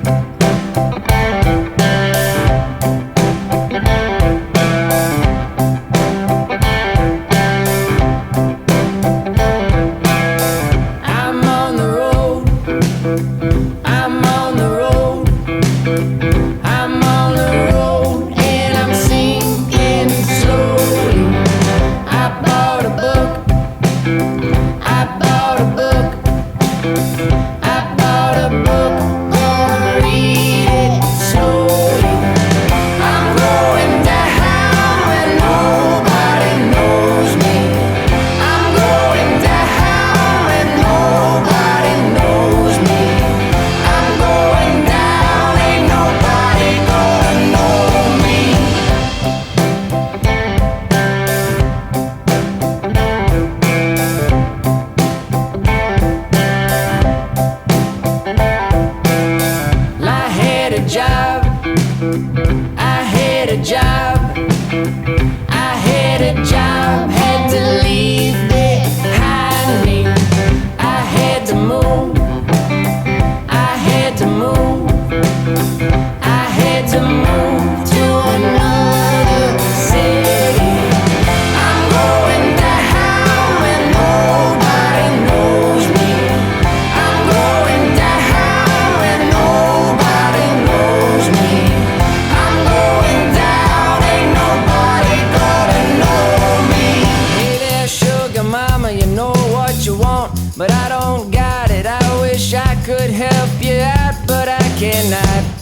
I'm on the road, I'm on the road, I'm on the road, and I'm sinking slowly. I bought a book, I bought a book, I bought a book, gonna read it slowly. I'm going down when nobody knows me. I'm going down when nobody knows me. I'm going down, ain't nobody gonna know me. I had a job, I had a job, I had a job, had to leave behind me. I had to move, I had to move, I had to move to another city. I'm going down when nobody knows me. I'm going down when nobody knows me. I'm going down, ain't nobody gonna know me. Hey there, sugar mama, you know what you want, but I don't got it. I wish I could help you out, but I cannot.